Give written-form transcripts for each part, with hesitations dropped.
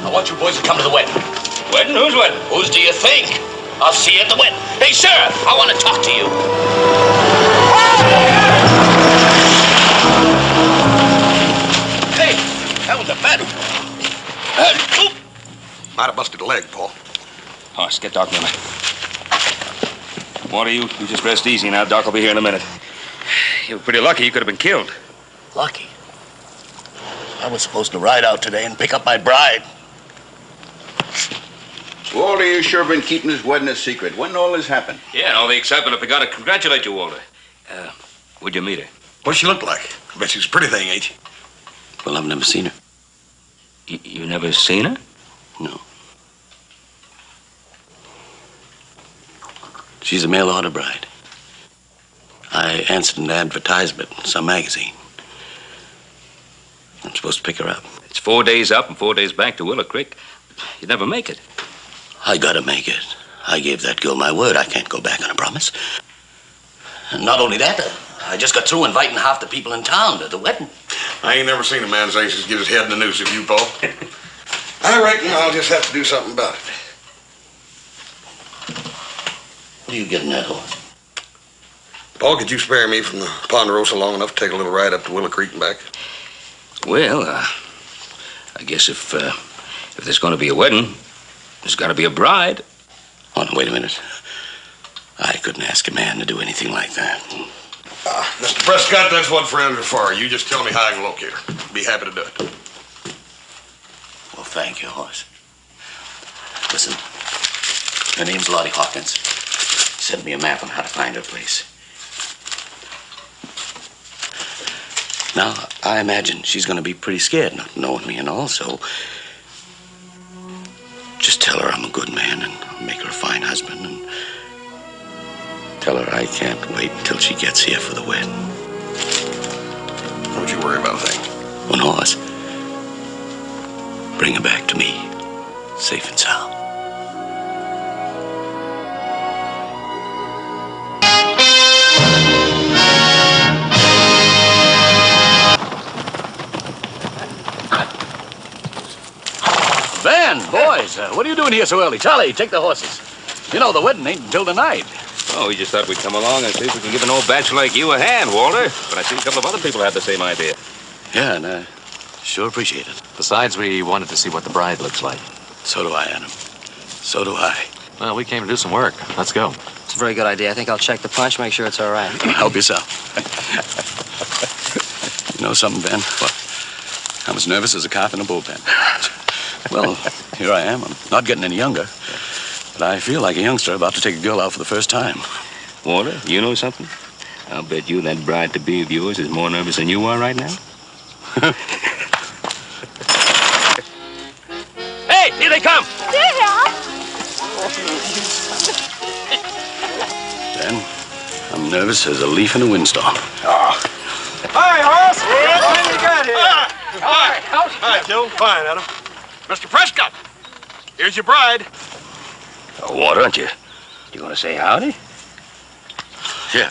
I want you boys to come to the wedding. Wedding? Whose wedding? Whose do you think? I'll see you at the wedding. Hey, Sheriff, I want to talk to you. Hey, that was a bad one. Might have busted a leg, Paul. Horse, get Doc, Miller. Walter, you just rest easy now. Doc will be here in a minute. You were pretty lucky. You could have been killed. Lucky? I was supposed to ride out today and pick up my bride. Walter, you sure been keeping this wedding a secret. When did all this happen? Yeah, and all the excitement. I forgot to congratulate you, Walter. Where'd you meet her? What's she look like? I bet she's a pretty thing, ain't she? Well, I've never seen her. You never seen her? No. She's a mail-order bride. I answered an advertisement in some magazine. I'm supposed to pick her up. It's 4 days up and 4 days back to Willow Creek. You'd never make it. I gotta make it. I gave that girl my word. I can't go back on a promise. And not only that, I just got through inviting half the people in town to the wedding. I ain't never seen a man as anxious to get his head in the noose of you, Paul. I reckon I'll just have to do something about it. What are you getting at, horse? Paul, could you spare me from the Ponderosa long enough to take a little ride up to Willow Creek and back? Well, I guess if there's going to be a wedding, there's got to be a bride. Oh, no, wait a minute. I couldn't ask a man to do anything like that. Mr. Prescott, that's what friends are for. You just tell me how I can locate her. Be happy to do it. Well, thank you, horse. Listen, her name's Lottie Hawkins. Send me a map on how to find her place. Now, I imagine she's going to be pretty scared not knowing me and all, so just tell her I'm a good man and I'll make her a fine husband, and tell her I can't wait until she gets here for the wedding. Don't you worry about a thing. One horse. Bring her back to me, safe and sound. Ben, boys, what are you doing here so early? Charlie, take the horses. You know, the wedding ain't until tonight. Oh, we just thought we'd come along and see if we can give an old bachelor like you a hand, Walter. But I see a couple of other people had the same idea. Yeah, and I sure appreciate it. Besides, we wanted to see what the bride looks like. So do I, Adam. So do I. Well, we came to do some work. Let's go. It's a very good idea. I think I'll check the punch, make sure it's all right. Help yourself. You know something, Ben? What? I'm as nervous as a calf in a bullpen. Well, here I am. I'm not getting any younger. But I feel like a youngster about to take a girl out for the first time. Walter, you know something? I'll bet you that bride-to-be of yours is more nervous than you are right now. Hey, here they come! Ben, I'm nervous as a leaf in a windstorm. Hi, horse. What you got here? Hi, Joe. Fine, Adam. Mr. Prescott, here's your bride. Oh, Walter, aren't you? You want to say howdy? Yeah.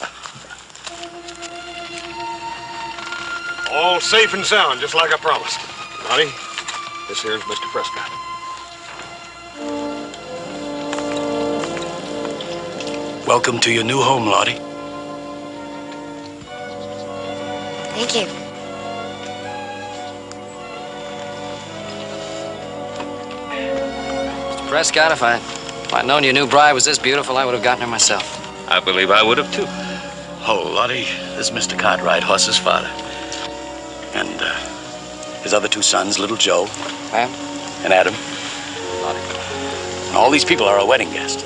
All safe and sound, just like I promised. Honey, this here's Mr. Prescott. Welcome to your new home, Lottie. Thank you. Mr. Prescott, if I'd known your new bride was this beautiful, I would have gotten her myself. I believe I would have, too. Oh, Lottie, this is Mr. Cartwright, Horse's father. And his other two sons, little Joe. Ma'am? And Adam. Lottie. And all these people are our wedding guests.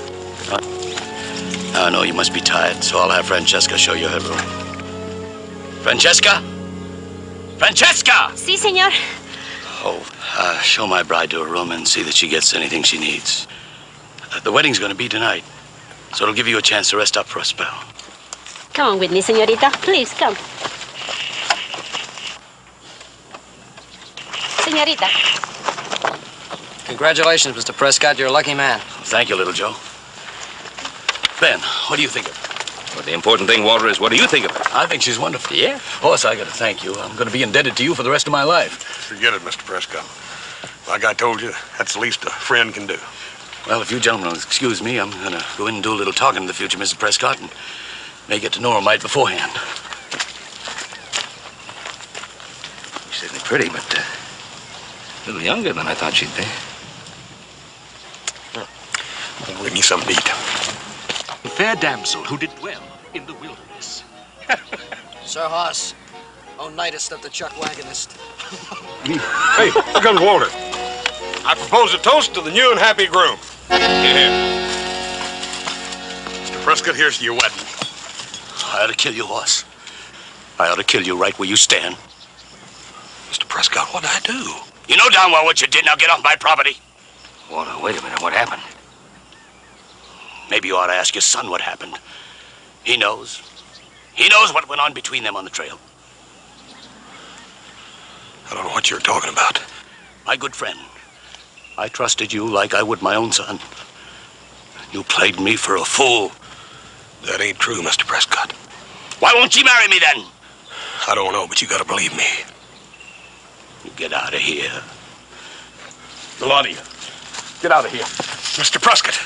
I know you must be tired, so I'll have Francesca show you her room. Francesca? Francesca! Sí, señor. Oh, show my bride to her room and see that she gets anything she needs. The wedding's going to be tonight, so it'll give you a chance to rest up for a spell. Come on with me, señorita. Please, come. Señorita. Congratulations, Mr. Prescott. You're a lucky man. Thank you, little Joe. Ben, what do you think of her? Well, the important thing, Walter, is what do you think of her? I think she's wonderful. Yeah? Horse, I got to thank you. I'm going to be indebted to you for the rest of my life. Forget it, Mr. Prescott. If Like I told you, that's the least a friend can do. Well, if you gentlemen will excuse me, I'm going to go in and do a little talking in the future, Mrs. Prescott, and may get to know her right beforehand. She's certainly pretty, but a little younger than I thought she'd be. Bring me something to eat. Fair damsel who did well in the wilderness. Sir Hoss, own knightest of the Chuck Wagonist. Hey, here comes Walter. I propose a toast to the new and happy groom. Yeah. Mr. Prescott, here's to your wedding. I ought to kill you, Hoss. I ought to kill you right where you stand. Mr. Prescott, what'd I do? You know darn well what you did. Now get off my property. Walter, wait a minute. What happened? Maybe you ought to ask your son what happened. He knows. He knows what went on between them on the trail. I don't know what you're talking about. My good friend, I trusted you like I would my own son. You played me for a fool. That ain't true, Mr. Prescott. Why won't she marry me then? I don't know, but you gotta believe me. You get out of here. The lot of you. Get out of here. Mr. Prescott.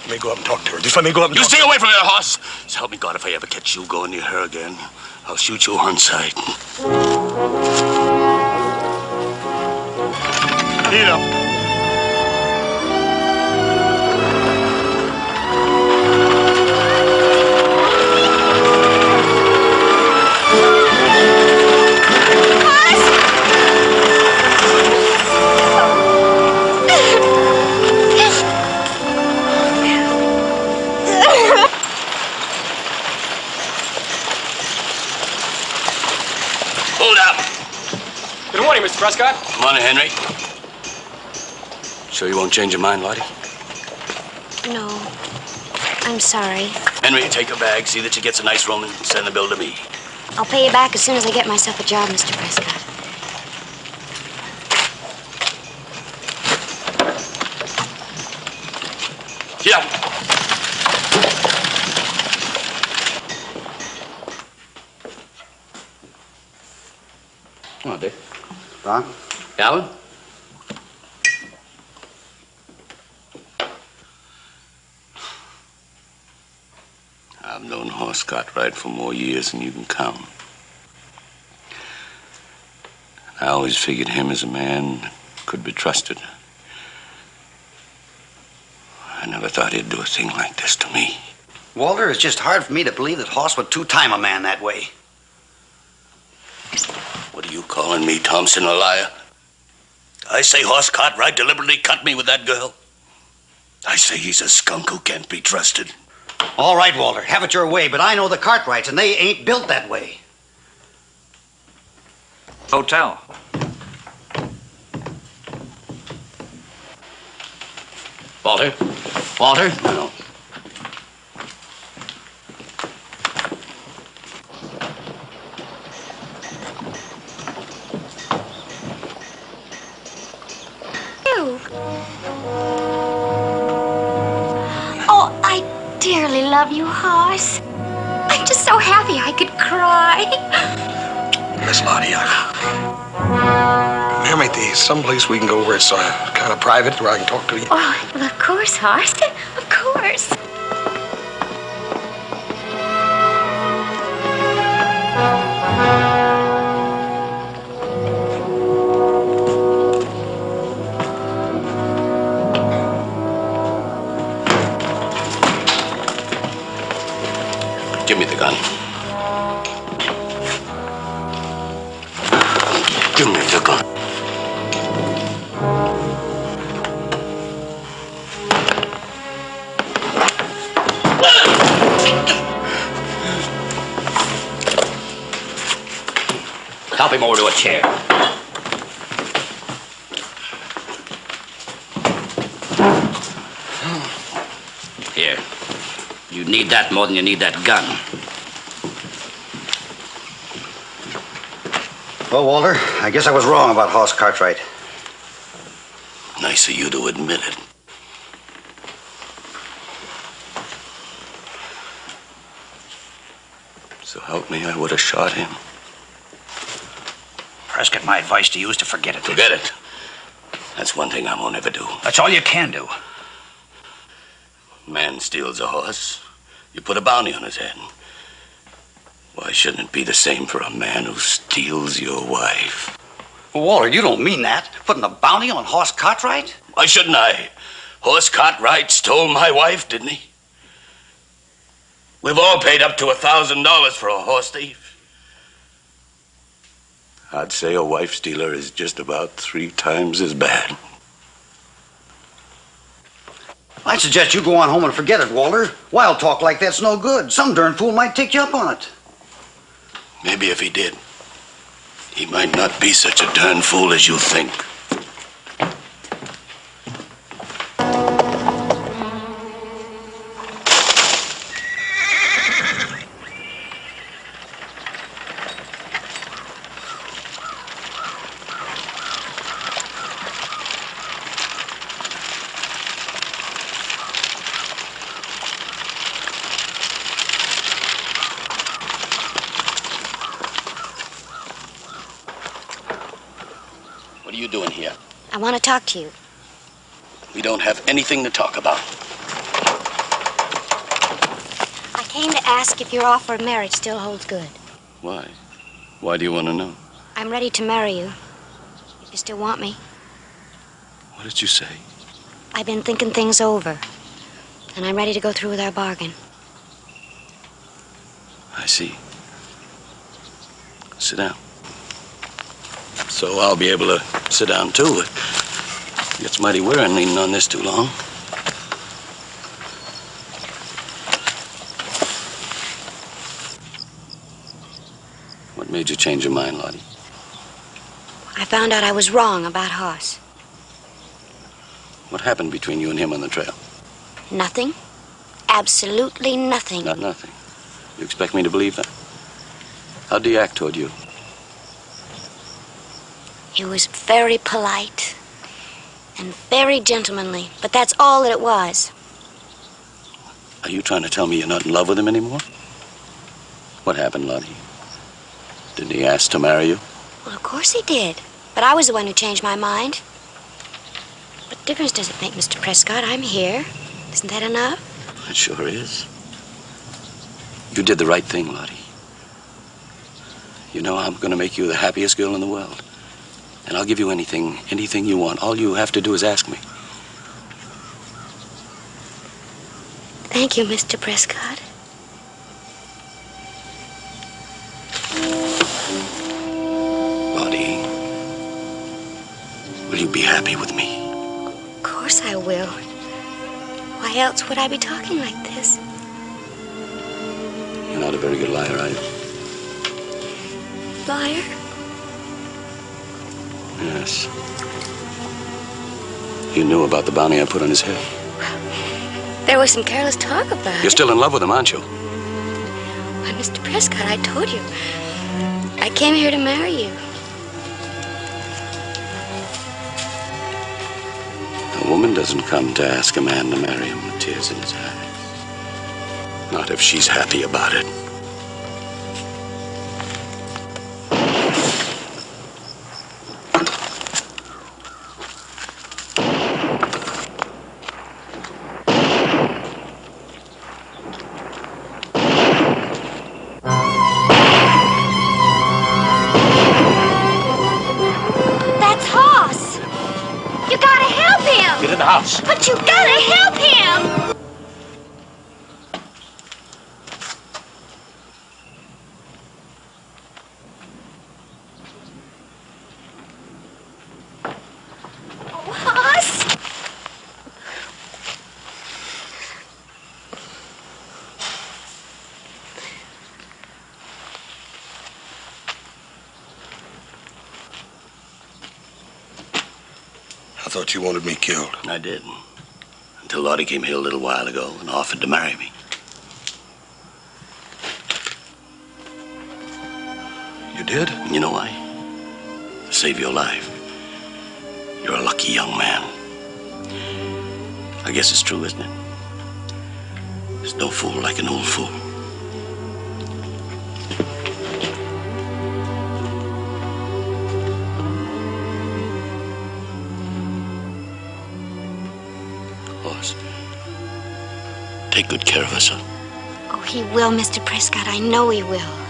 Let me go up and talk to her. Just let me go up and You talk stay away from her, Hoss. So help me God, if I ever catch you going near her again, I'll shoot you on sight. Eat up. Hold up. Good morning, Mr. Prescott. Come on, Henry. Sure you won't change your mind, Lottie? No. I'm sorry. Henry, take her bag, see that she gets a nice room, and send the bill to me. I'll pay you back as soon as I get myself a job, Mr. Prescott. Yeah. Come on, Dick. Don? Alan? I've known Hoss Cartwright for more years than you can count. I always figured him as a man that could be trusted. I never thought he'd do a thing like this to me. Walter, it's just hard for me to believe that Hoss would two-time a man that way. What are you calling me, Thompson, a liar? I say Hoss Cartwright deliberately cut me with that girl. I say he's a skunk who can't be trusted. All right, Walter, have it your way, but I know the Cartwrights, and they ain't built that way. Hotel. Walter? Walter? No. Oh, I dearly love you, Hoss. I'm just so happy I could cry. Miss Lottie, ma'am, ain't there someplace we can go where it's kind of private, where I can talk to you? Oh, well, of course, Hoss. Of course. Give me the gun. Give me the gun. Help him over to a chair. Here. You need that more than you need that gun. Well, Walter, I guess I was wrong about Hoss Cartwright. Nice of you to admit it. So help me, I would have shot him. Prescott, my advice to you is to forget it. Forget it. That's one thing I won't ever do. That's all you can do. Man steals a horse. You put a bounty on his head. Why shouldn't it be the same for a man who steals your wife? Well, Walter, you don't mean that. Putting a bounty on Hoss Cartwright? Why shouldn't I? Horse Cartwright stole my wife, didn't he? We've all paid up to $1,000 for a horse thief. I'd say a wife stealer is just about 3 times as bad. I'd suggest you go on home and forget it, Walter. Wild talk like that's no good. Some darn fool might take you up on it. Maybe if he did, he might not be such a darn fool as you think. What are you doing here? I want to talk to you. We don't have anything to talk about. I came to ask if your offer of marriage still holds good. Why? Why do you want to know? I'm ready to marry you, if you still want me. What did you say? I've been thinking things over, and I'm ready to go through with our bargain. I see. Sit down. So I'll be able to sit down, too. It gets mighty wearing leaning on this too long. What made you change your mind, Lottie? I found out I was wrong about Hoss. What happened between you and him on the trail? Nothing. Absolutely nothing. Not nothing. You expect me to believe that? How'd he act toward you? He was very polite and very gentlemanly, but that's all that it was. Are you trying to tell me you're not in love with him anymore? What happened, Lottie? Didn't he ask to marry you? Well, of course he did, but I was the one who changed my mind. What difference does it make, Mr. Prescott? I'm here. Isn't that enough? It sure is. You did the right thing, Lottie. You know I'm going to make you the happiest girl in the world. And I'll give you anything you want. All you have to do is ask me. Thank you, Mr. Prescott. Lottie, will you be happy with me? Of course I will. Why else would I be talking like this? You're not a very good liar, are you? Liar? Yes. You knew about the bounty I put on his head. There was some careless talk about You're it. still in love with him, aren't you? Why, Mr. Prescott, I told you. I came here to marry you. A woman doesn't come to ask a man to marry him with tears in his eyes. Not if she's happy about it. Get in the house. But you gotta help him! Oh, Hoss! I thought you wanted me killed. I did. Until Lottie came here a little while ago and offered to marry me. You did? And you know why? To save your life. You're a lucky young man. I guess it's true, isn't it? There's no fool like an old fool. horse. Take good care of her, son. Oh, he will, Mr. Prescott. I know he will.